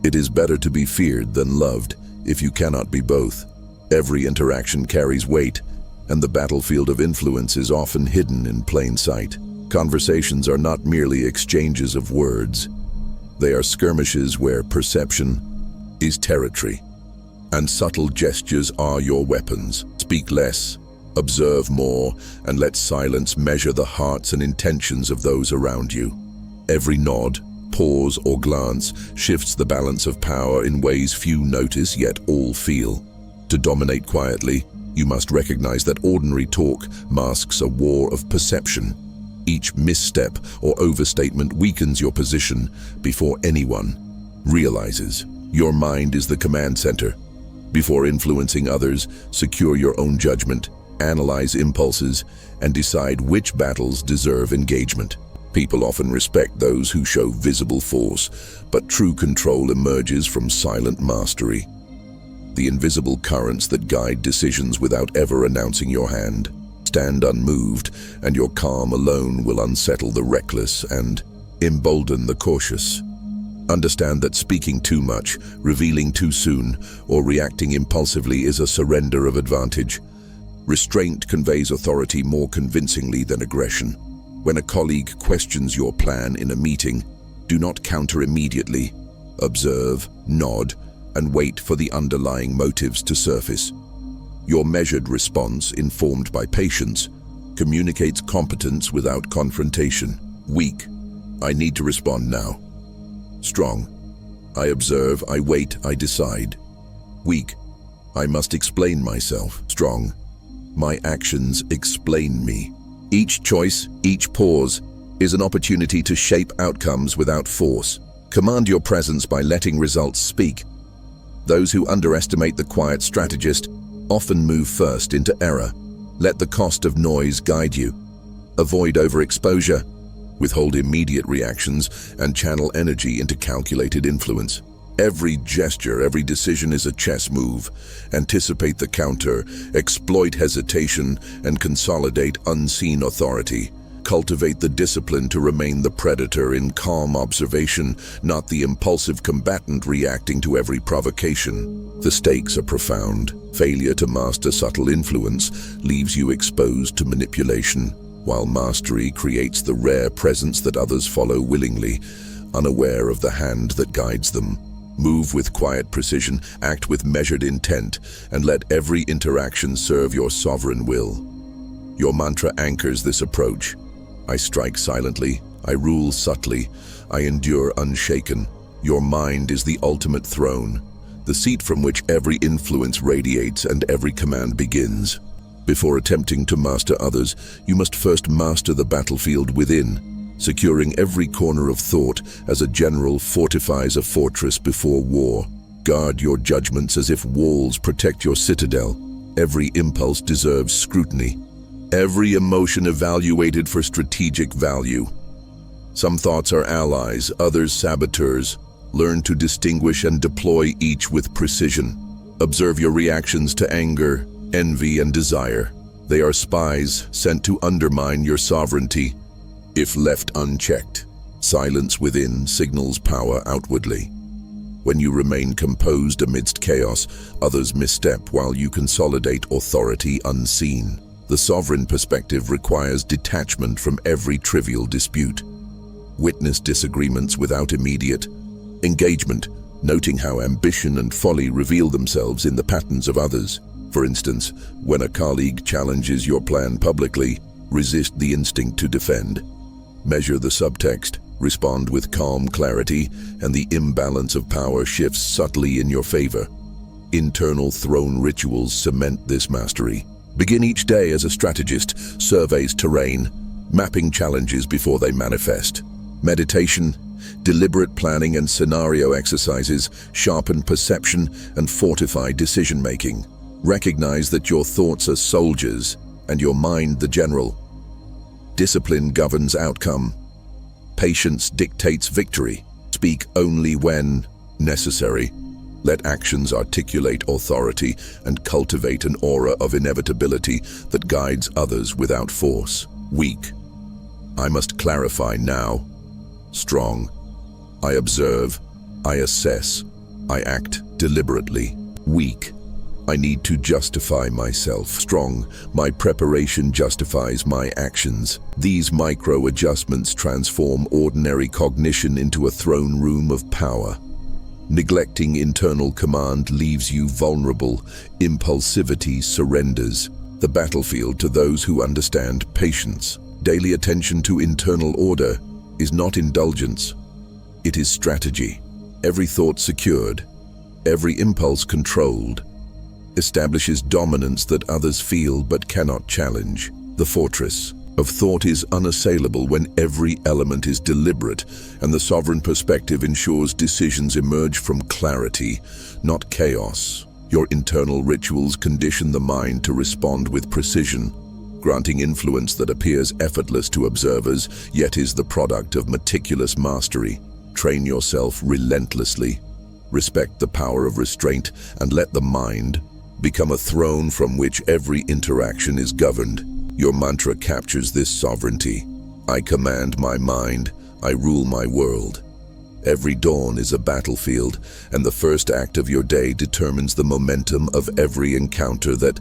It is better to be feared than loved if you cannot be both. Every interaction carries weight, and the battlefield of influence is often hidden in plain sight. Conversations are not merely exchanges of words. They are skirmishes where perception is territory, and subtle gestures are your weapons. Speak less, observe more, and let silence measure the hearts and intentions of those around you. Every nod, pause, or glance shifts the balance of power in ways few notice yet all feel. To dominate quietly, you must recognize that ordinary talk masks a war of perception. Each misstep or overstatement weakens your position before anyone realizes. Your mind is the command center. Before influencing others, secure your own judgment, analyze impulses, and decide which battles deserve engagement. People often respect those who show visible force, but true control emerges from silent mastery. The invisible currents that guide decisions without ever announcing your hand. Stand unmoved, and your calm alone will unsettle the reckless and embolden the cautious. Understand that speaking too much, revealing too soon, or reacting impulsively is a surrender of advantage. Restraint conveys authority more convincingly than aggression. When a colleague questions your plan in a meeting, do not counter immediately. Observe, nod, and wait for the underlying motives to surface. Your measured response, informed by patience, communicates competence without confrontation. Weak, I need to respond now. Strong, I observe, I wait, I decide. Weak, I must explain myself. Strong, my actions explain me. Each choice, each pause, is an opportunity to shape outcomes without force. Command your presence by letting results speak. Those who underestimate the quiet strategist often move first into error. Let the cost of noise guide you. Avoid overexposure, withhold immediate reactions, and channel energy into calculated influence. Every gesture, every decision is a chess move. Anticipate the counter, exploit hesitation, and consolidate unseen authority. Cultivate the discipline to remain the predator in calm observation, not the impulsive combatant reacting to every provocation. The stakes are profound. Failure to master subtle influence leaves you exposed to manipulation, while mastery creates the rare presence that others follow willingly, unaware of the hand that guides them. Move with quiet precision, act with measured intent, and let every interaction serve your sovereign will. Your mantra anchors this approach. I strike silently, I rule subtly, I endure unshaken. Your mind is the ultimate throne, the seat from which every influence radiates and every command begins. Before attempting to master others, you must first master the battlefield within, securing every corner of thought as a general fortifies a fortress before war. Guard your judgments as if walls protect your citadel. Every impulse deserves scrutiny. Every emotion evaluated for strategic value. Some thoughts are allies, others saboteurs. Learn to distinguish and deploy each with precision. Observe your reactions to anger, envy, and desire. They are spies sent to undermine your sovereignty. If left unchecked, silence within signals power outwardly. When you remain composed amidst chaos, others misstep while you consolidate authority unseen. The sovereign perspective requires detachment from every trivial dispute. Witness disagreements without immediate engagement, noting how ambition and folly reveal themselves in the patterns of others. For instance, when a colleague challenges your plan publicly, resist the instinct to defend. Measure the subtext, respond with calm clarity, and the imbalance of power shifts subtly in your favor. Internal throne rituals cement this mastery. Begin each day as a strategist, surveys terrain, mapping challenges before they manifest. Meditation, deliberate planning, and scenario exercises sharpen perception and fortify decision-making. Recognize that your thoughts are soldiers and your mind the general. Discipline governs outcome. Patience dictates victory. Speak only when necessary. Let actions articulate authority and cultivate an aura of inevitability that guides others without force. Weak, I must clarify now. Strong, I observe, I assess, I act deliberately. Weak. I need to justify myself. Strong. My preparation justifies my actions. These micro-adjustments transform ordinary cognition into a throne room of power. Neglecting internal command leaves you vulnerable. Impulsivity surrenders the battlefield to those who understand patience. Daily attention to internal order is not indulgence. It is strategy. Every thought secured, every impulse controlled, establishes dominance that others feel but cannot challenge. The fortress of thought is unassailable when every element is deliberate, and the sovereign perspective ensures decisions emerge from clarity, not chaos. Your internal rituals condition the mind to respond with precision, granting influence that appears effortless to observers, yet is the product of meticulous mastery. Train yourself relentlessly. Respect the power of restraint and let the mind become a throne from which every interaction is governed. Your mantra captures this sovereignty. I command my mind, I rule my world. Every dawn is a battlefield, and the first act of your day determines the momentum of every encounter that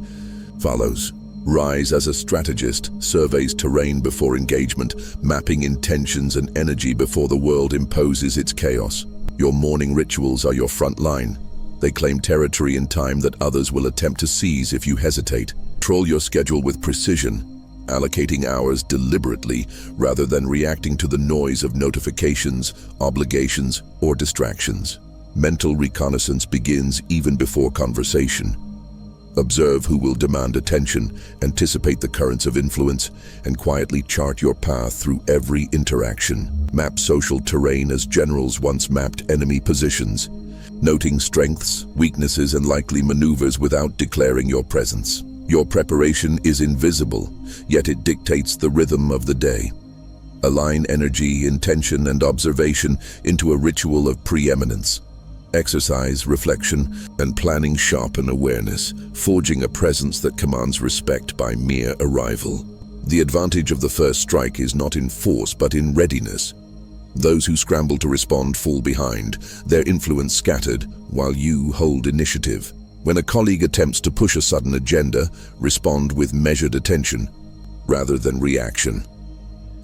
follows. Rise as a strategist, surveys terrain before engagement, mapping intentions and energy before the world imposes its chaos. Your morning rituals are your front line. They claim territory in time that others will attempt to seize if you hesitate. Control your schedule with precision, allocating hours deliberately rather than reacting to the noise of notifications, obligations, or distractions. Mental reconnaissance begins even before conversation. Observe who will demand attention, anticipate the currents of influence, and quietly chart your path through every interaction. Map social terrain as generals once mapped enemy positions, noting strengths, weaknesses, and likely maneuvers without declaring your presence. Your preparation is invisible, yet it dictates the rhythm of the day. Align energy, intention, and observation into a ritual of preeminence. Exercise, reflection, and planning sharpen awareness, forging a presence that commands respect by mere arrival. The advantage of the first strike is not in force but in readiness. Those who scramble to respond fall behind, their influence scattered, while you hold initiative. When a colleague attempts to push a sudden agenda, respond with measured attention rather than reaction.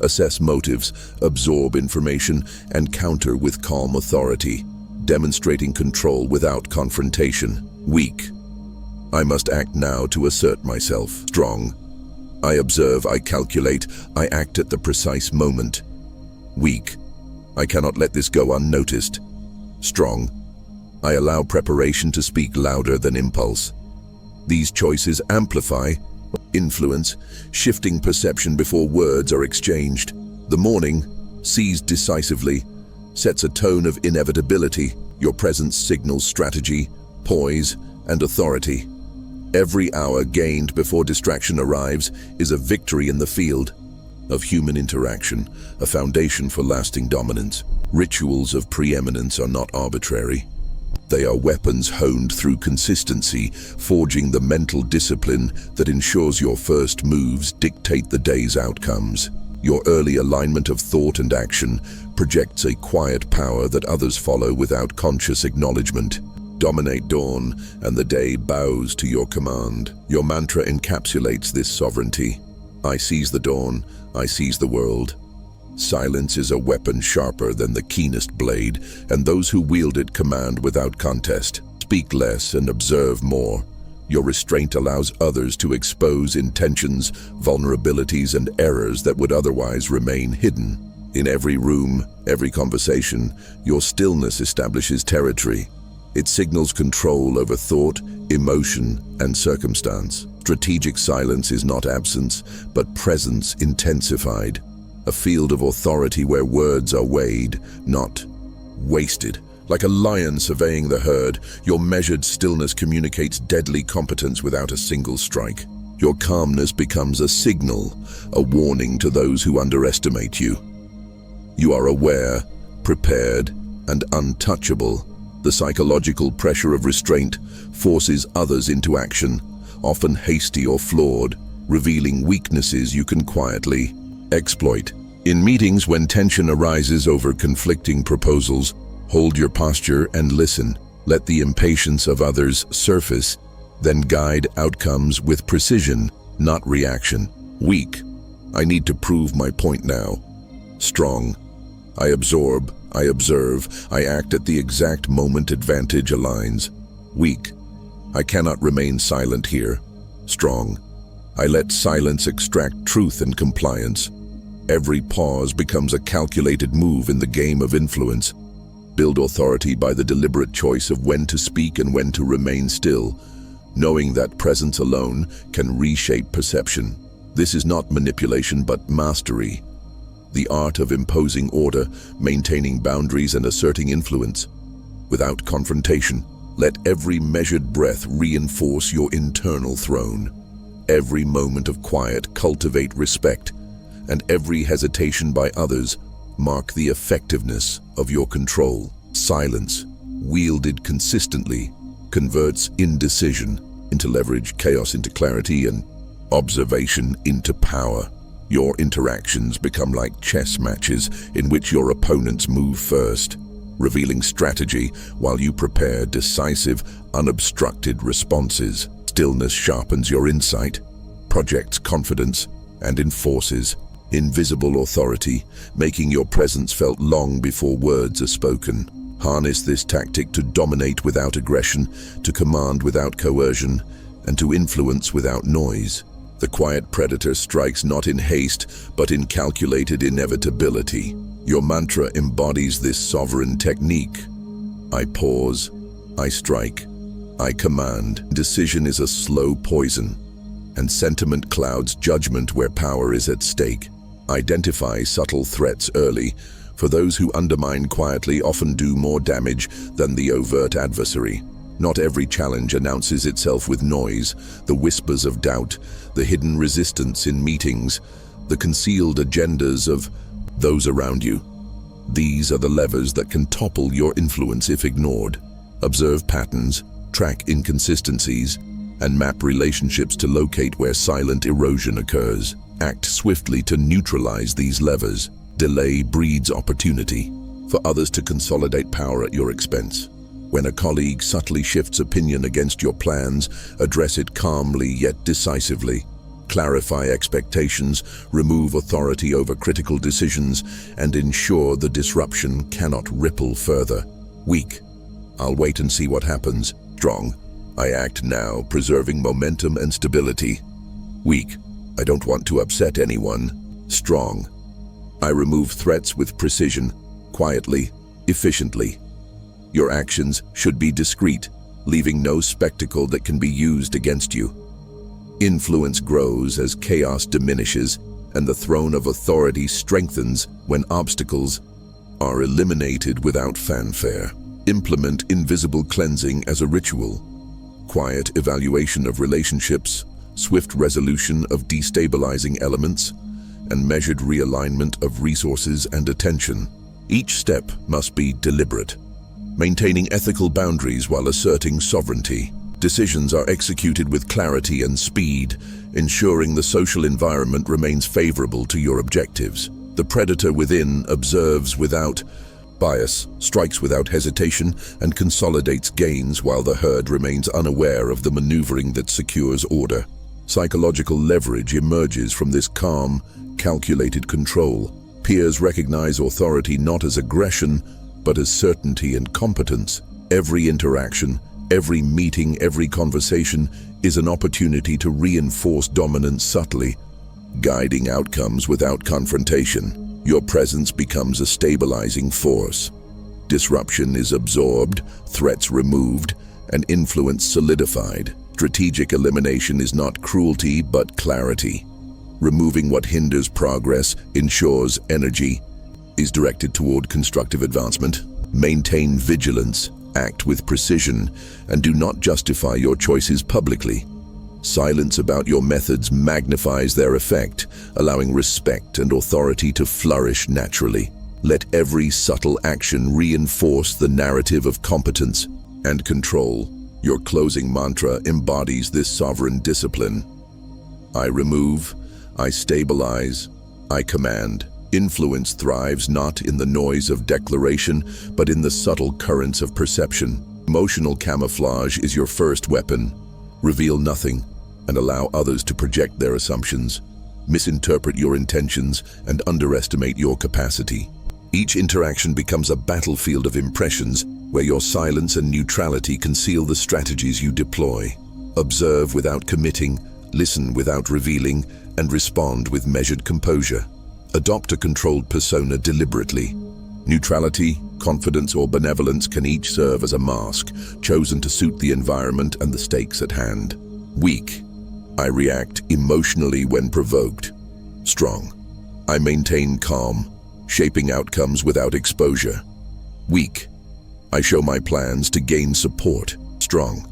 Assess motives, absorb information, and counter with calm authority, demonstrating control without confrontation. Weak. I must act now to assert myself. Strong. I observe, I calculate, I act at the precise moment. Weak. I cannot let this go unnoticed. Strong. I allow preparation to speak louder than impulse. These choices amplify influence, shifting perception before words are exchanged. The morning, seized decisively, sets a tone of inevitability. Your presence signals strategy, poise, and authority. Every hour gained before distraction arrives is a victory in the field of human interaction, a foundation for lasting dominance. Rituals of preeminence are not arbitrary. They are weapons honed through consistency, forging the mental discipline that ensures your first moves dictate the day's outcomes. Your early alignment of thought and action projects a quiet power that others follow without conscious acknowledgement. Dominate dawn, and the day bows to your command. Your mantra encapsulates this sovereignty. I seize the dawn, I seize the world. Silence is a weapon sharper than the keenest blade, and those who wield it command without contest. Speak less and observe more. Your restraint allows others to expose intentions, vulnerabilities, and errors that would otherwise remain hidden. In every room, every conversation, your stillness establishes territory. It signals control over thought, emotion, and circumstance. Strategic silence is not absence, but presence intensified. A field of authority where words are weighed, not wasted. Like a lion surveying the herd, your measured stillness communicates deadly competence without a single strike. Your calmness becomes a signal, a warning to those who underestimate you. You are aware, prepared, and untouchable. The psychological pressure of restraint forces others into action, often hasty or flawed, revealing weaknesses you can quietly exploit. In meetings when tension arises over conflicting proposals, hold your posture and listen. Let the impatience of others surface, then guide outcomes with precision, not reaction. Weak. I need to prove my point now. Strong. I absorb, I observe, I act at the exact moment advantage aligns. Weak. I cannot remain silent here. Strong. I let silence extract truth and compliance. Every pause becomes a calculated move in the game of influence. Build authority by the deliberate choice of when to speak and when to remain still, knowing that presence alone can reshape perception. This is not manipulation but mastery. The art of imposing order, maintaining boundaries and asserting influence. Without confrontation, let every measured breath reinforce your internal throne. Every moment of quiet cultivate respect, and every hesitation by others mark the effectiveness of your control. Silence, wielded consistently, converts indecision into leverage, chaos into clarity, and observation into power. Your interactions become like chess matches in which your opponents move first, revealing strategy while you prepare decisive, unobstructed responses. Stillness sharpens your insight, projects confidence, and enforces invisible authority, making your presence felt long before words are spoken. Harness this tactic to dominate without aggression, to command without coercion, and to influence without noise. The quiet predator strikes not in haste, but in calculated inevitability. Your mantra embodies this sovereign technique. I pause, I strike, I command. Decision is a slow poison, and sentiment clouds judgment where power is at stake. Identify subtle threats early, for those who undermine quietly often do more damage than the overt adversary. Not every challenge announces itself with noise, the whispers of doubt, the hidden resistance in meetings, the concealed agendas of those around you. These are the levers that can topple your influence if ignored. Observe patterns, track inconsistencies, and map relationships to locate where silent erosion occurs. Act swiftly to neutralize these levers. Delay breeds opportunity for others to consolidate power at your expense. When a colleague subtly shifts opinion against your plans, address it calmly yet decisively. Clarify expectations, remove authority over critical decisions, and ensure the disruption cannot ripple further. Weak. I'll wait and see what happens. Strong. I act now, preserving momentum and stability. Weak. I don't want to upset anyone. Strong. I remove threats with precision, quietly, efficiently. Your actions should be discreet, leaving no spectacle that can be used against you. Influence grows as chaos diminishes, and the throne of authority strengthens when obstacles are eliminated without fanfare. Implement invisible cleansing as a ritual. Quiet evaluation of relationships, swift resolution of destabilizing elements, and measured realignment of resources and attention. Each step must be deliberate, maintaining ethical boundaries while asserting sovereignty. Decisions are executed with clarity and speed, ensuring the social environment remains favorable to your objectives. The predator within observes without bias, strikes without hesitation, and consolidates gains while the herd remains unaware of the maneuvering that secures order. Psychological leverage emerges from this calm, calculated control. Peers recognize authority not as aggression, but as certainty and competence. Every interaction, every meeting, every conversation is an opportunity to reinforce dominance subtly, guiding outcomes without confrontation. Your presence becomes a stabilizing force. Disruption is absorbed, threats removed, and influence solidified. Strategic elimination is not cruelty, but clarity. Removing what hinders progress ensures energy is directed toward constructive advancement. Maintain vigilance, act with precision, and do not justify your choices publicly. Silence about your methods magnifies their effect, allowing respect and authority to flourish naturally. Let every subtle action reinforce the narrative of competence and control. Your closing mantra embodies this sovereign discipline. I remove, I stabilize, I command. Influence thrives not in the noise of declaration, but in the subtle currents of perception. Emotional camouflage is your first weapon. Reveal nothing and allow others to project their assumptions, misinterpret your intentions, and underestimate your capacity. Each interaction becomes a battlefield of impressions where your silence and neutrality conceal the strategies you deploy. Observe without committing, listen without revealing, and respond with measured composure. Adopt a controlled persona deliberately. Neutrality, confidence, or benevolence can each serve as a mask, chosen to suit the environment and the stakes at hand. Weak. I react emotionally when provoked. Strong. I maintain calm, shaping outcomes without exposure. Weak. I show my plans to gain support. Strong.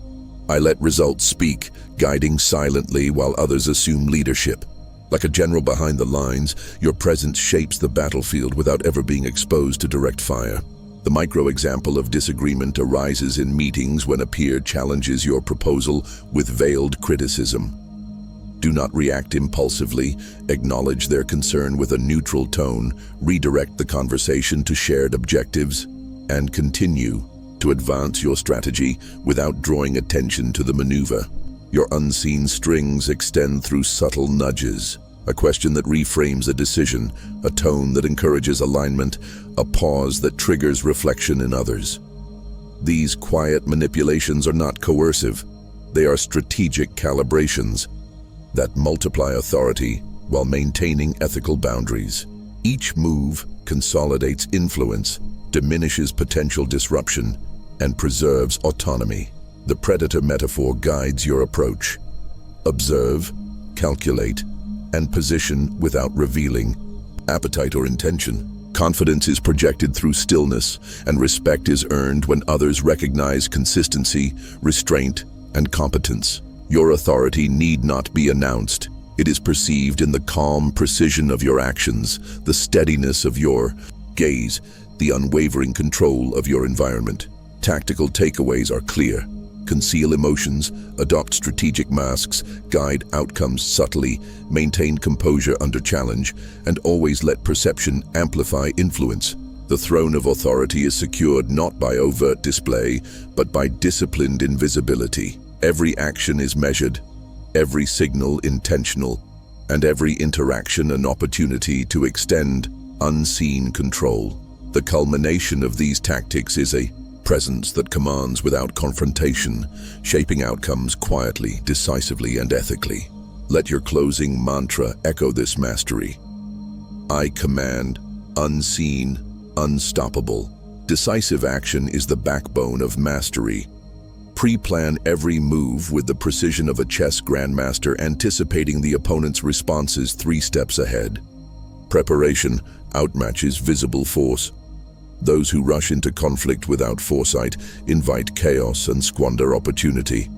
I let results speak, guiding silently while others assume leadership. Like a general behind the lines, your presence shapes the battlefield without ever being exposed to direct fire. The micro-example of disagreement arises in meetings when a peer challenges your proposal with veiled criticism. Do not react impulsively, acknowledge their concern with a neutral tone, redirect the conversation to shared objectives, and continue to advance your strategy without drawing attention to the maneuver. Your unseen strings extend through subtle nudges, a question that reframes a decision, a tone that encourages alignment, a pause that triggers reflection in others. These quiet manipulations are not coercive. They are strategic calibrations that multiply authority while maintaining ethical boundaries. Each move consolidates influence, diminishes potential disruption, and preserves autonomy. The predator metaphor guides your approach. Observe, calculate, and position without revealing appetite or intention. Confidence is projected through stillness, and respect is earned when others recognize consistency, restraint, and competence. Your authority need not be announced. It is perceived in the calm precision of your actions, the steadiness of your gaze, the unwavering control of your environment. Tactical takeaways are clear. Conceal emotions, adopt strategic masks, guide outcomes subtly, maintain composure under challenge, and always let perception amplify influence. The throne of authority is secured not by overt display, but by disciplined invisibility. Every action is measured, every signal intentional, and every interaction an opportunity to extend unseen control. The culmination of these tactics is a presence that commands without confrontation, shaping outcomes quietly, decisively, and ethically. Let your closing mantra echo this mastery. I command, unseen, unstoppable. Decisive action is the backbone of mastery. Pre-plan every move with the precision of a chess grandmaster, anticipating the opponent's responses 3 steps ahead. Preparation outmatches visible force. Those who rush into conflict without foresight invite chaos and squander opportunity.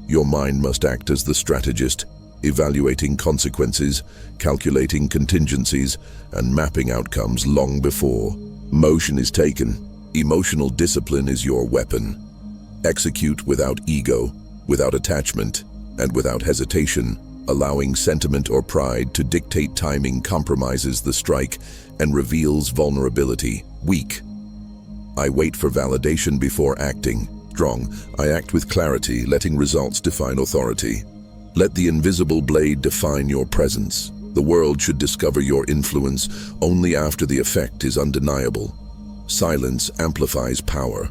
Your mind must act as the strategist, evaluating consequences, calculating contingencies, and mapping outcomes long before motion is taken. Emotional discipline is your weapon. Execute without ego, without attachment, and without hesitation. Allowing sentiment or pride to dictate timing compromises the strike and reveals vulnerability. Weak. I wait for validation before acting. Strong. I act with clarity, letting results define authority. Let the invisible blade define your presence. The world should discover your influence only after the effect is undeniable. Silence amplifies power.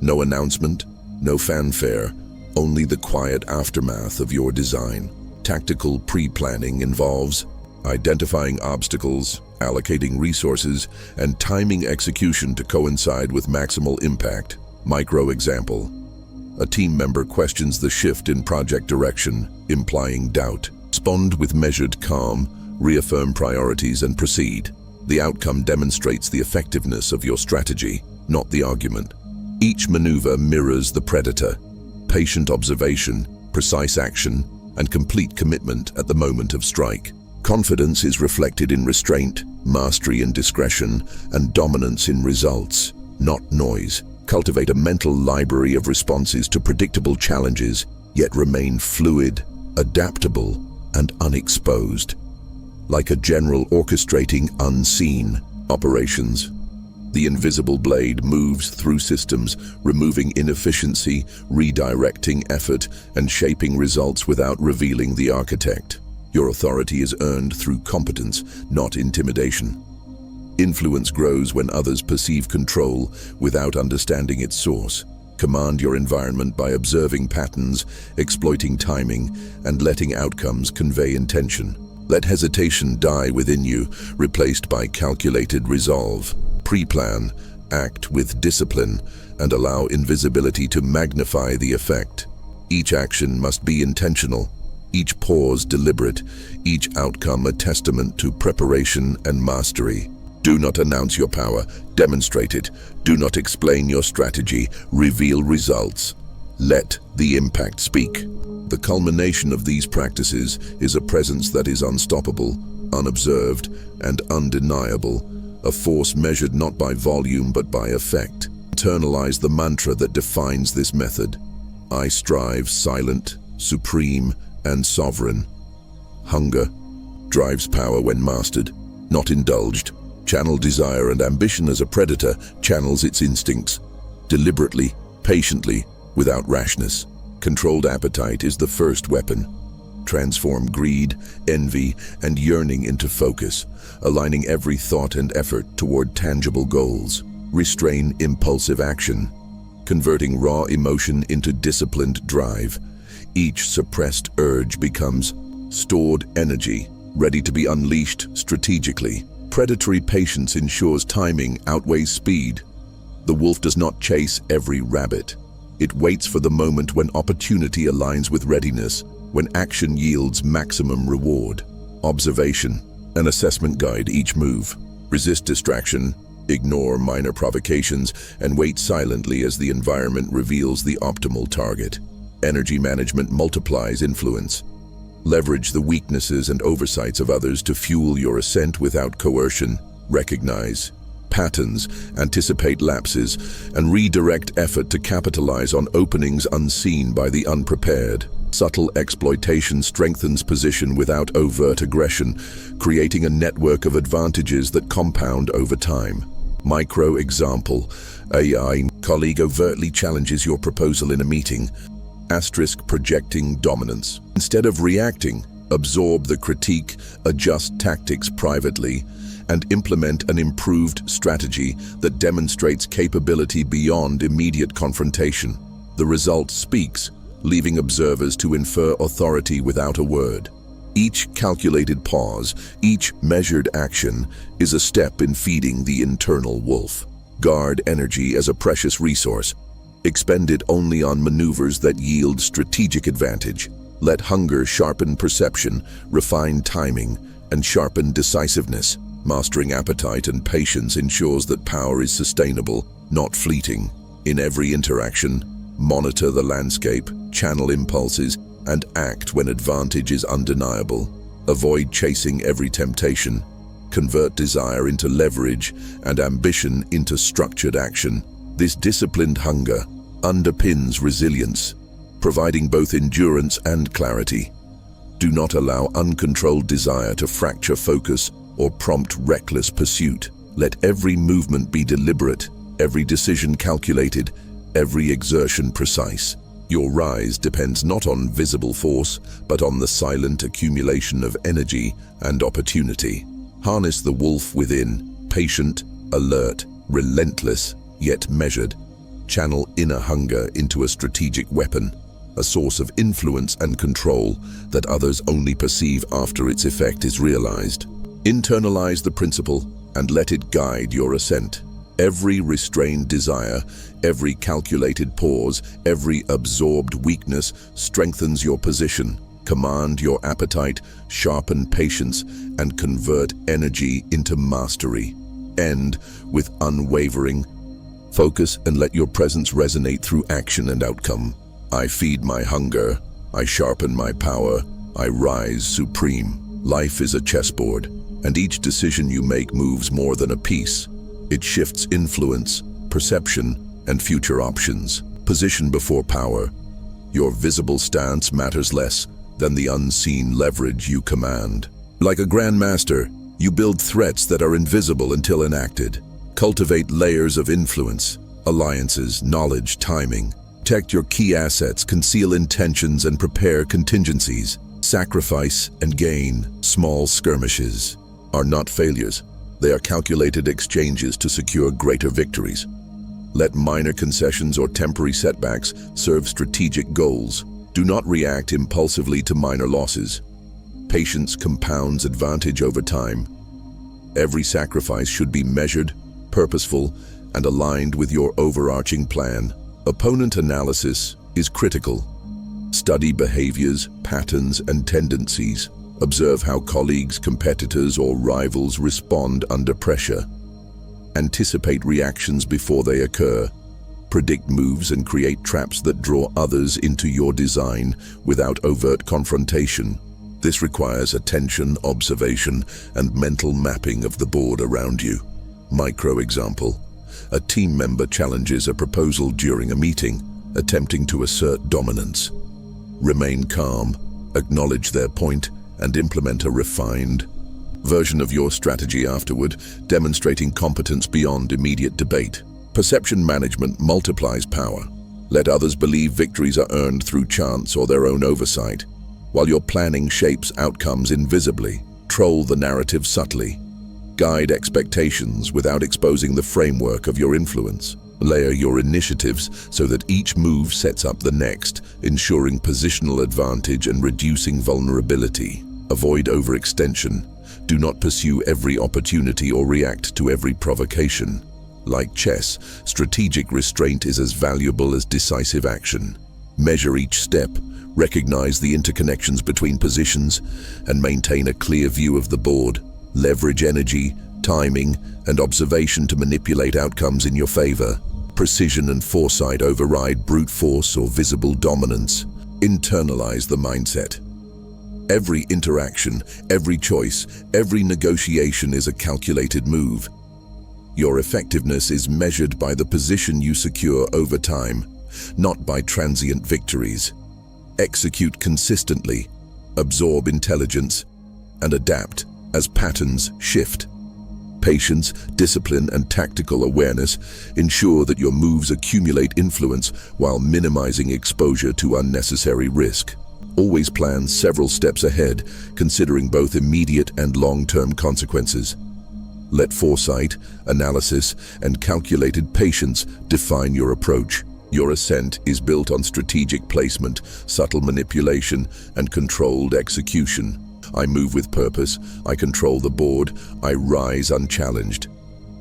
No announcement, no fanfare, only the quiet aftermath of your design. Tactical pre-planning involves identifying obstacles, allocating resources, and timing execution to coincide with maximal impact. Micro example. A team member questions the shift in project direction, implying doubt. Respond with measured calm, reaffirm priorities, and proceed. The outcome demonstrates the effectiveness of your strategy, not the argument. Each maneuver mirrors the predator. Patient observation, precise action, and complete commitment at the moment of strike. Confidence is reflected in restraint, mastery in discretion, and dominance in results, not noise. Cultivate a mental library of responses to predictable challenges, yet remain fluid, adaptable, and unexposed. Like a general orchestrating unseen operations. The invisible blade moves through systems, removing inefficiency, redirecting effort, and shaping results without revealing the architect. Your authority is earned through competence, not intimidation. Influence grows when others perceive control without understanding its source. Command your environment by observing patterns, exploiting timing, and letting outcomes convey intention. Let hesitation die within you, replaced by calculated resolve. Pre-plan, act with discipline, and allow invisibility to magnify the effect. Each action must be intentional, each pause deliberate, each outcome a testament to preparation and mastery. Do not announce your power, demonstrate it. Do not explain your strategy, reveal results. Let the impact speak. The culmination of these practices is a presence that is unstoppable, unobserved, and undeniable, a force measured not by volume but by effect. Internalize the mantra that defines this method. I strive silent, supreme, and sovereign. Hunger drives power when mastered, not indulged. Channel desire and ambition as a predator channels its instincts, deliberately, patiently, without rashness. Controlled appetite is the first weapon. Transform greed, envy, and yearning into focus, aligning every thought and effort toward tangible goals. Restrain impulsive action, converting raw emotion into disciplined drive. Each suppressed urge becomes stored energy, ready to be unleashed strategically. Predatory patience ensures timing outweighs speed. The wolf does not chase every rabbit. It waits for the moment when opportunity aligns with readiness, when action yields maximum reward. Observation, an assessment guide each move. Resist distraction, ignore minor provocations, and wait silently as the environment reveals the optimal target. Energy management multiplies influence. Leverage the weaknesses and oversights of others to fuel your ascent without coercion. Recognize patterns, anticipate lapses, and redirect effort to capitalize on openings unseen by the unprepared. Subtle exploitation strengthens position without overt aggression, creating a network of advantages that compound over time. Micro example: AI colleague overtly challenges your proposal in a meeting. Projecting dominance. Instead of reacting, absorb the critique, adjust tactics privately, and implement an improved strategy that demonstrates capability beyond immediate confrontation. The result speaks, leaving observers to infer authority without a word. Each calculated pause, each measured action, is a step in feeding the internal wolf. Guard energy as a precious resource. Expend it only on maneuvers that yield strategic advantage. Let hunger sharpen perception, refine timing, and sharpen decisiveness. Mastering appetite and patience ensures that power is sustainable, not fleeting. In every interaction, monitor the landscape, channel impulses, and act when advantage is undeniable. Avoid chasing every temptation. Convert desire into leverage and ambition into structured action. This disciplined hunger underpins resilience, providing both endurance and clarity. Do not allow uncontrolled desire to fracture focus or prompt reckless pursuit. Let every movement be deliberate, every decision calculated, every exertion precise. Your rise depends not on visible force, but on the silent accumulation of energy and opportunity. Harness the wolf within, patient, alert, relentless, yet measured. Channel inner hunger into a strategic weapon, a source of influence and control that others only perceive after its effect is realized. Internalize the principle and let it guide your ascent. Every restrained desire, every calculated pause, every absorbed weakness strengthens your position. Command your appetite, sharpen patience, and convert energy into mastery. End with unwavering focus and let your presence resonate through action and outcome. I feed my hunger, I sharpen my power, I rise supreme. Life is a chessboard, and each decision you make moves more than a piece. It shifts influence, perception, and future options. Position before power. Your visible stance matters less than the unseen leverage you command. Like a grandmaster, you build threats that are invisible until enacted. Cultivate layers of influence, alliances, knowledge, timing. Protect your key assets, conceal intentions, and prepare contingencies. Sacrifice and gain, small skirmishes, are not failures. They are calculated exchanges to secure greater victories. Let minor concessions or temporary setbacks serve strategic goals. Do not react impulsively to minor losses. Patience compounds advantage over time. Every sacrifice should be measured, purposeful, and aligned with your overarching plan. Opponent analysis is critical. Study behaviors, patterns, and tendencies. Observe how colleagues, competitors, or rivals respond under pressure. Anticipate reactions before they occur. Predict moves and create traps that draw others into your design without overt confrontation. This requires attention, observation, and mental mapping of the board around you. Micro example. A team member challenges a proposal during a meeting, attempting to assert dominance. Remain calm, acknowledge their point, and implement a refined version of your strategy afterward, demonstrating competence beyond immediate debate. Perception management multiplies power. Let others believe victories are earned through chance or their own oversight, while your planning shapes outcomes invisibly. Control the narrative subtly. Guide expectations without exposing the framework of your influence. Layer your initiatives so that each move sets up the next, ensuring positional advantage and reducing vulnerability. Avoid overextension. Do not pursue every opportunity or react to every provocation. Like chess, strategic restraint is as valuable as decisive action. Measure each step, recognize the interconnections between positions, and maintain a clear view of the board. Leverage energy, timing, and observation to manipulate outcomes in your favor. Precision and foresight override brute force or visible dominance. Internalize the mindset. Every interaction, every choice, every negotiation is a calculated move. Your effectiveness is measured by the position you secure over time, not by transient victories. Execute consistently, absorb intelligence, and adapt as patterns shift. Patience, discipline, and tactical awareness ensure that your moves accumulate influence while minimizing exposure to unnecessary risk. Always plan several steps ahead, considering both immediate and long-term consequences. Let foresight, analysis, and calculated patience define your approach. Your ascent is built on strategic placement, subtle manipulation, and controlled execution. I move with purpose, I control the board, I rise unchallenged.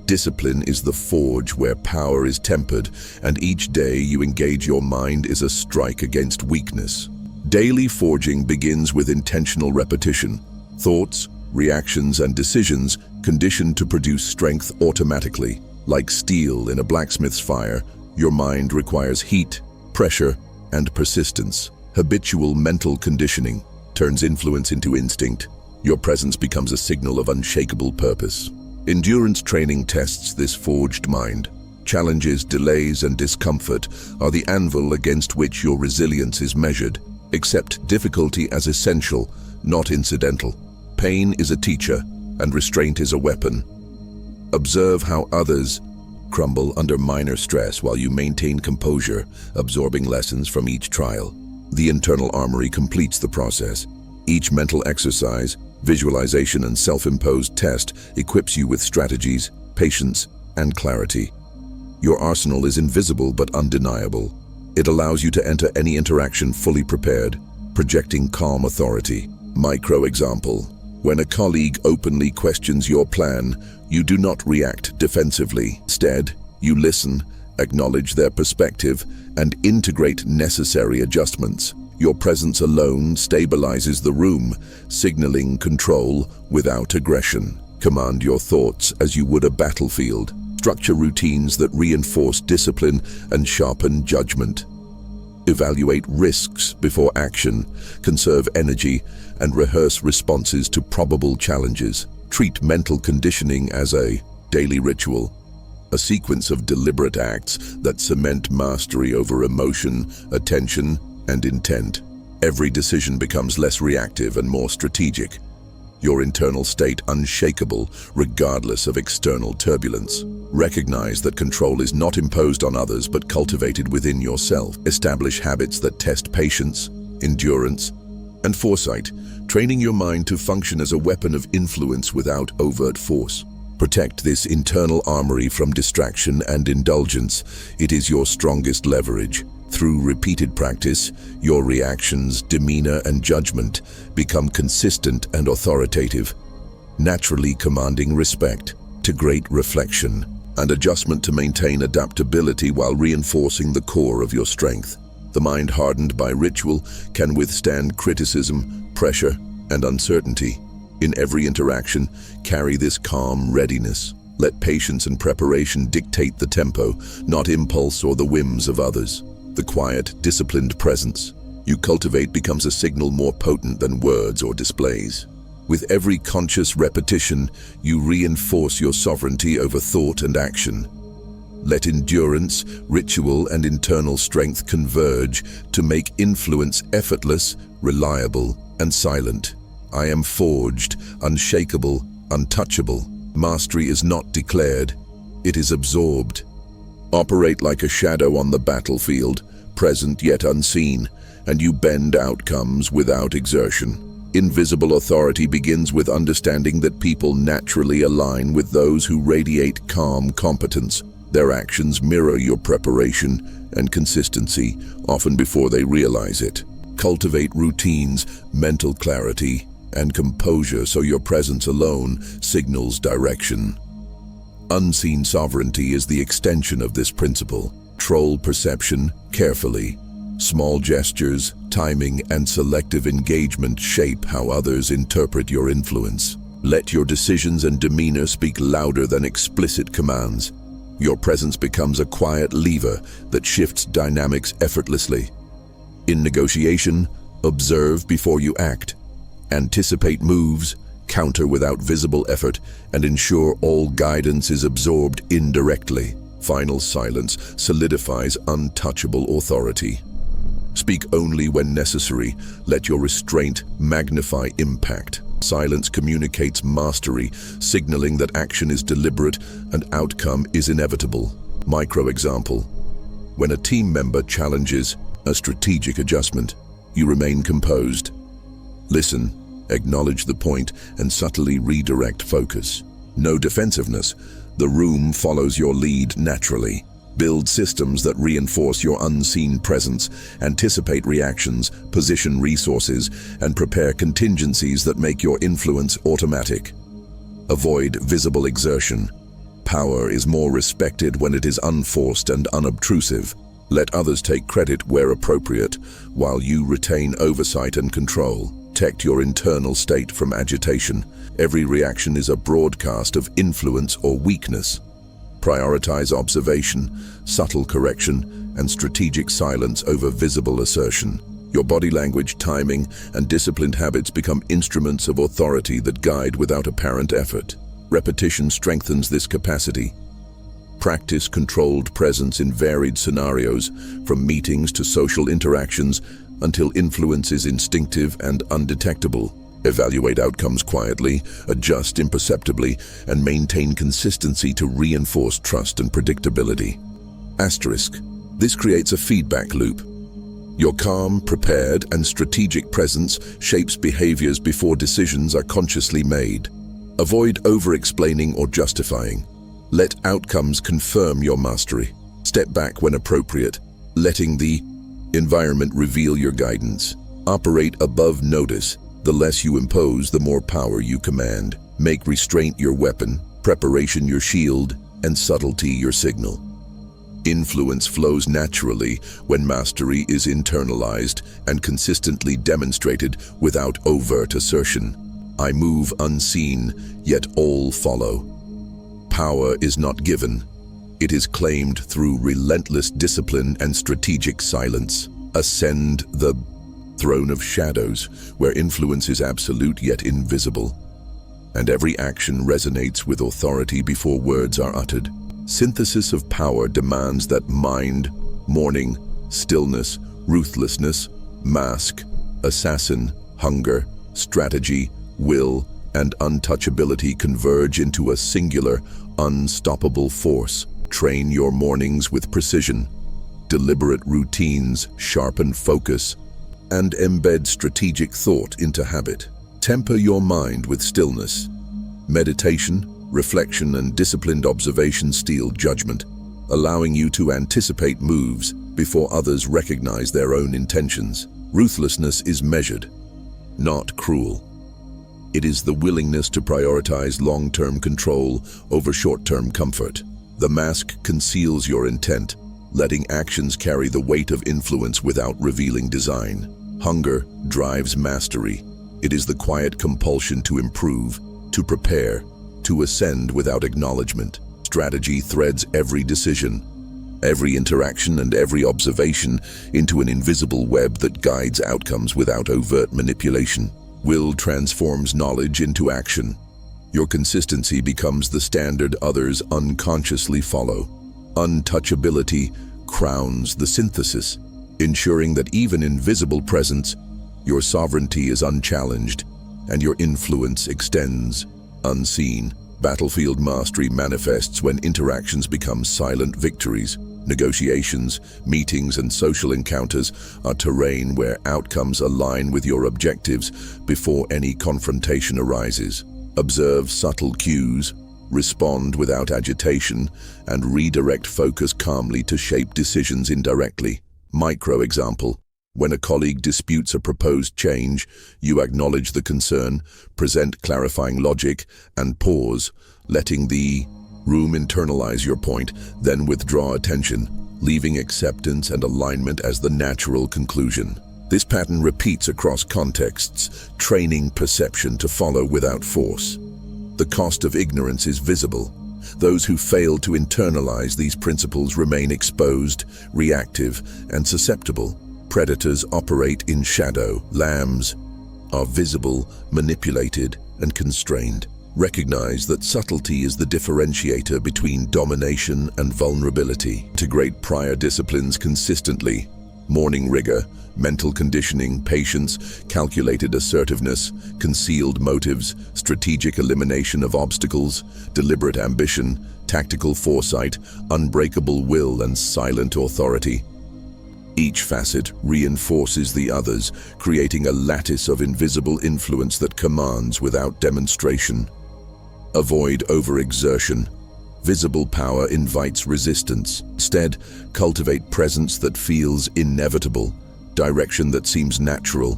Discipline is the forge where power is tempered, and each day you engage your mind is a strike against weakness. Daily forging begins with intentional repetition. Thoughts, reactions, and decisions conditioned to produce strength automatically. Like steel in a blacksmith's fire, your mind requires heat, pressure, and persistence. Habitual mental conditioning turns influence into instinct. Your presence becomes a signal of unshakable purpose. Endurance training tests this forged mind. Challenges, delays, and discomfort are the anvil against which your resilience is measured. Accept difficulty as essential, not incidental. Pain is a teacher, and restraint is a weapon. Observe how others crumble under minor stress while you maintain composure, absorbing lessons from each trial. The internal armory completes the process. Each mental exercise, visualization, and self-imposed test equips you with strategies, patience, and clarity. Your arsenal is invisible but undeniable. It allows you to enter any interaction fully prepared, projecting calm authority. Micro example. When a colleague openly questions your plan, you do not react defensively. Instead, you listen, acknowledge their perspective, and integrate necessary adjustments. Your presence alone stabilizes the room, signaling control without aggression. Command your thoughts as you would a battlefield. Structure routines that reinforce discipline and sharpen judgment. Evaluate risks before action, conserve energy, and rehearse responses to probable challenges. Treat mental conditioning as a daily ritual, a sequence of deliberate acts that cement mastery over emotion, attention, and intent. Every decision becomes less reactive and more strategic. your internal state unshakable regardless of external turbulence. Recognize that control is not imposed on others but cultivated within yourself. Establish habits that test patience, endurance, and foresight, training your mind to function as a weapon of influence without overt force. Protect this internal armory from distraction and indulgence. It is your strongest leverage. Through repeated practice, your reactions, demeanor, and judgment become consistent and authoritative, naturally commanding respect. To great reflection and adjustment to maintain adaptability while reinforcing the core of your strength. The mind hardened by ritual can withstand criticism, pressure, and uncertainty. In every interaction, carry this calm readiness. Let patience and preparation dictate the tempo, not impulse or the whims of others. The quiet, disciplined presence you cultivate becomes a signal more potent than words or displays. With every conscious repetition, you reinforce your sovereignty over thought and action. Let endurance, ritual, and internal strength converge to make influence effortless, reliable, and silent. I am forged, unshakable, untouchable. Mastery is not declared, it is absorbed. Operate like a shadow on the battlefield, present yet unseen, and you bend outcomes without exertion. Invisible authority begins with understanding that people naturally align with those who radiate calm competence. Their actions mirror your preparation and consistency, often before they realize it. Cultivate routines, mental clarity, and composure so your presence alone signals direction. Unseen sovereignty is the extension of this principle. Control perception carefully. Small gestures, timing, and selective engagement shape how others interpret your influence. Let your decisions and demeanor speak louder than explicit commands. Your presence becomes a quiet lever that shifts dynamics effortlessly. In negotiation, observe before you act. Anticipate moves, counter without visible effort, and ensure all guidance is absorbed indirectly. Final silence solidifies untouchable authority. Speak only when necessary. Let your restraint magnify impact. Silence communicates mastery, signaling that action is deliberate and outcome is inevitable. Micro example. When a team member challenges a strategic adjustment, you remain composed. Listen, acknowledge the point, and subtly redirect focus. No defensiveness. The room follows your lead naturally. Build systems that reinforce your unseen presence, anticipate reactions, position resources, and prepare contingencies that make your influence automatic. Avoid visible exertion. Power is more respected when it is unforced and unobtrusive. Let others take credit where appropriate, while you retain oversight and control. Protect your internal state from agitation. Every reaction is a broadcast of influence or weakness. Prioritize observation, subtle correction, and strategic silence over visible assertion. Your body language, timing, and disciplined habits become instruments of authority that guide without apparent effort. Repetition strengthens this capacity. Practice controlled presence in varied scenarios, from meetings to social interactions, until influence is instinctive and undetectable. Evaluate outcomes quietly, adjust imperceptibly, and maintain consistency to reinforce trust and predictability. Asterisk. This creates a feedback loop. Your calm, prepared, and strategic presence shapes behaviors before decisions are consciously made. Avoid over-explaining or justifying. Let outcomes confirm your mastery. Step back when appropriate, letting the environment reveal your guidance. Operate above notice. The less you impose, the more power you command. Make restraint your weapon, preparation your shield, and subtlety your signal. Influence flows naturally when mastery is internalized and consistently demonstrated without overt assertion. I move unseen, yet all follow. Power is not given. It is claimed through relentless discipline and strategic silence. Ascend the throne of shadows, where influence is absolute yet invisible, and every action resonates with authority before words are uttered. Synthesis of power demands that mind, mourning, stillness, ruthlessness, mask, assassin, hunger, strategy, will, and untouchability converge into a singular, unstoppable force. Train your mornings with precision. Deliberate routines sharpen focus and embed strategic thought into habit. Temper your mind with stillness. Meditation, reflection, and disciplined observation steel judgment, allowing you to anticipate moves before others recognize their own intentions. Ruthlessness is measured, not cruel. It is the willingness to prioritize long-term control over short-term comfort. The mask conceals your intent, letting actions carry the weight of influence without revealing design. Hunger drives mastery. It is the quiet compulsion to improve, to prepare, to ascend without acknowledgement. Strategy threads every decision, every interaction, and every observation into an invisible web that guides outcomes without overt manipulation. Will transforms knowledge into action. Your consistency becomes the standard others unconsciously follow. Untouchability crowns the synthesis, ensuring that even in visible presence, your sovereignty is unchallenged and your influence extends unseen. Battlefield mastery manifests when interactions become silent victories. Negotiations, meetings, and social encounters are terrain where outcomes align with your objectives before any confrontation arises. Observe subtle cues, respond without agitation, and redirect focus calmly to shape decisions indirectly. Micro example: when a colleague disputes a proposed change, you acknowledge the concern, present clarifying logic, and pause, letting the room internalize your point, then withdraw attention, leaving acceptance and alignment as the natural conclusion. This pattern repeats across contexts, training perception to follow without force. The cost of ignorance is visible. Those who fail to internalize these principles remain exposed, reactive, and susceptible. Predators operate in shadow. Lambs are visible, manipulated, and constrained. Recognize that subtlety is the differentiator between domination and vulnerability. Integrate prior disciplines consistently. Morning rigor, mental conditioning, patience, calculated assertiveness, concealed motives, strategic elimination of obstacles, deliberate ambition, tactical foresight, unbreakable will, and silent authority. Each facet reinforces the others, creating a lattice of invisible influence that commands without demonstration. Avoid overexertion. Visible power invites resistance. Instead, cultivate presence that feels inevitable, direction that seems natural,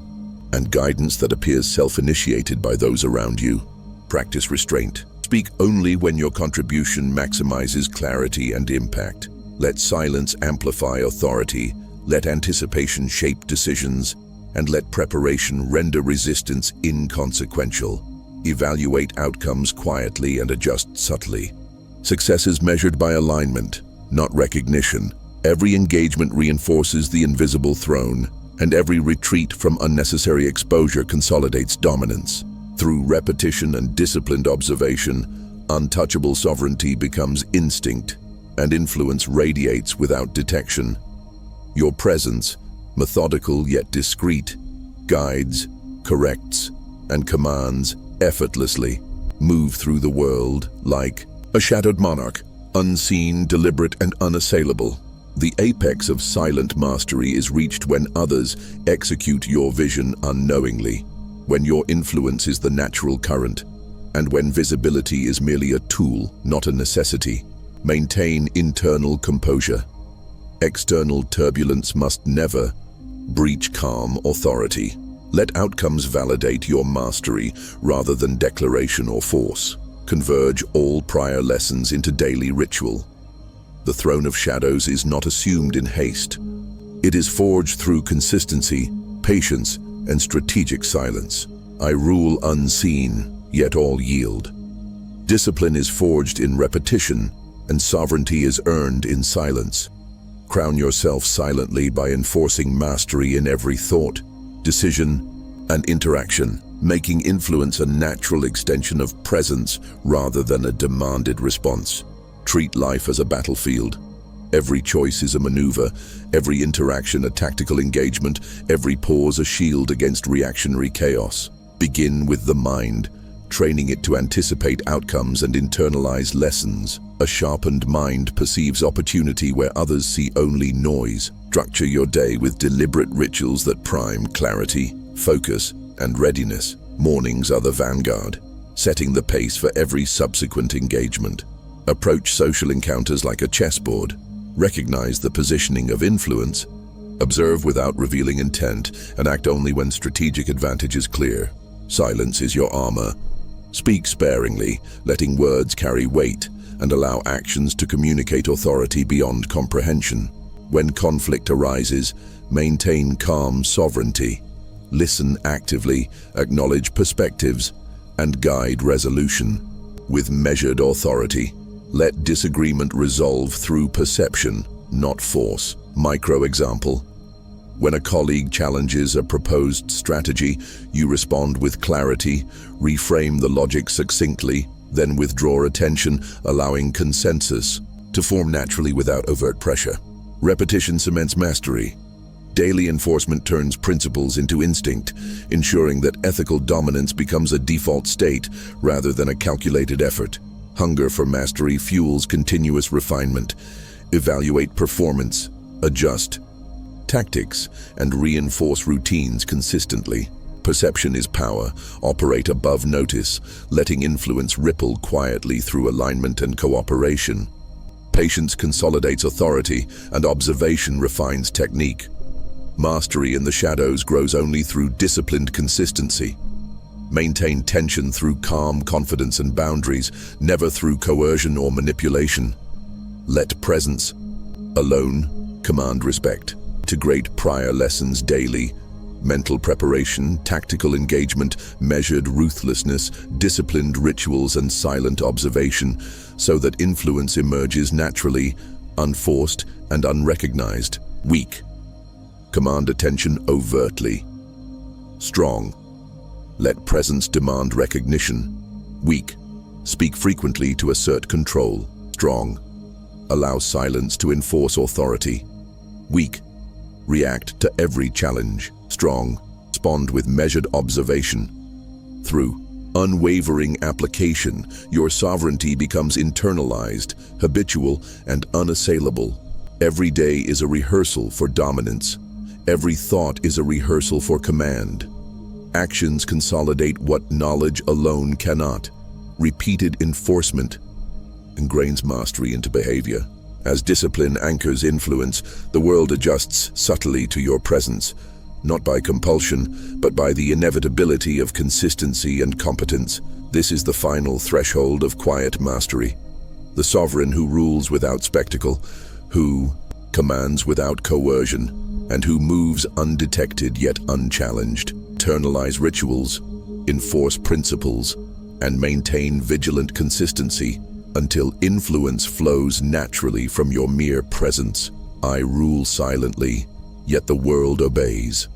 and guidance that appears self-initiated by those around you. Practice restraint. Speak only when your contribution maximizes clarity and impact. Let silence amplify authority. Let anticipation shape decisions, and let preparation render resistance inconsequential. Evaluate outcomes quietly and adjust subtly. Success is measured by alignment, not recognition. Every engagement reinforces the invisible throne, and every retreat from unnecessary exposure consolidates dominance. Through repetition and disciplined observation, untouchable sovereignty becomes instinct, and influence radiates without detection. Your presence, methodical yet discreet, guides, corrects, and commands effortlessly. Move through the world like a shadowed monarch, unseen, deliberate, and unassailable. The apex of silent mastery is reached when others execute your vision unknowingly, when your influence is the natural current, and when visibility is merely a tool, not a necessity. Maintain internal composure. External turbulence must never breach calm authority. Let outcomes validate your mastery rather than declaration or force. Converge all prior lessons into daily ritual. The throne of shadows is not assumed in haste. It is forged through consistency, patience, and strategic silence. I rule unseen, yet all yield. Discipline is forged in repetition, and sovereignty is earned in silence. Crown yourself silently by enforcing mastery in every thought, decision, and interaction, making influence a natural extension of presence rather than a demanded response. Treat life as a battlefield. Every choice is a maneuver, every interaction a tactical engagement, every pause a shield against reactionary chaos. Begin with the mind. training it to anticipate outcomes and internalize lessons. A sharpened mind perceives opportunity where others see only noise. Structure your day with deliberate rituals that prime clarity, focus, and readiness. Mornings are the vanguard, setting the pace for every subsequent engagement. Approach social encounters like a chessboard. Recognize the positioning of influence. Observe without revealing intent, and act only when strategic advantage is clear. Silence is your armor. Speak sparingly, letting words carry weight, and allow actions to communicate authority beyond comprehension. When conflict arises, maintain calm sovereignty. Listen actively, acknowledge perspectives, and guide resolution. With measured authority, let disagreement resolve through perception, not force. Micro example. When a colleague challenges a proposed strategy, you respond with clarity, reframe the logic succinctly, then withdraw attention, allowing consensus to form naturally without overt pressure. Repetition cements mastery. Daily enforcement turns principles into instinct, ensuring that ethical dominance becomes a default state rather than a calculated effort. Hunger for mastery fuels continuous refinement. Evaluate performance, adjust tactics, and reinforce routines consistently. Perception is power. Operate above notice, letting influence ripple quietly through alignment and cooperation. Patience consolidates authority, and observation refines technique. Mastery in the shadows grows only through disciplined consistency. Maintain tension through calm confidence and boundaries, never through coercion or manipulation. Let presence alone command respect. Integrate prior lessons daily. Mental preparation, tactical engagement, measured ruthlessness, disciplined rituals, and silent observation, so that influence emerges naturally, unforced, and unrecognized. Weak. Command attention overtly. Strong. Let presence demand recognition. Weak. Speak frequently to assert control. Strong. Allow silence to enforce authority. Weak. React to every challenge. Strong. Respond with measured observation. Through unwavering application, your sovereignty becomes internalized, habitual, and unassailable. Every day is a rehearsal for dominance. Every thought is a rehearsal for command. Actions consolidate what knowledge alone cannot. Repeated enforcement ingrains mastery into behavior. As discipline anchors influence, the world adjusts subtly to your presence, not by compulsion, but by the inevitability of consistency and competence. This is the final threshold of quiet mastery. The sovereign who rules without spectacle, who commands without coercion, and who moves undetected yet unchallenged. Internalize rituals, enforce principles, and maintain vigilant consistency until influence flows naturally from your mere presence. I rule silently, yet the world obeys.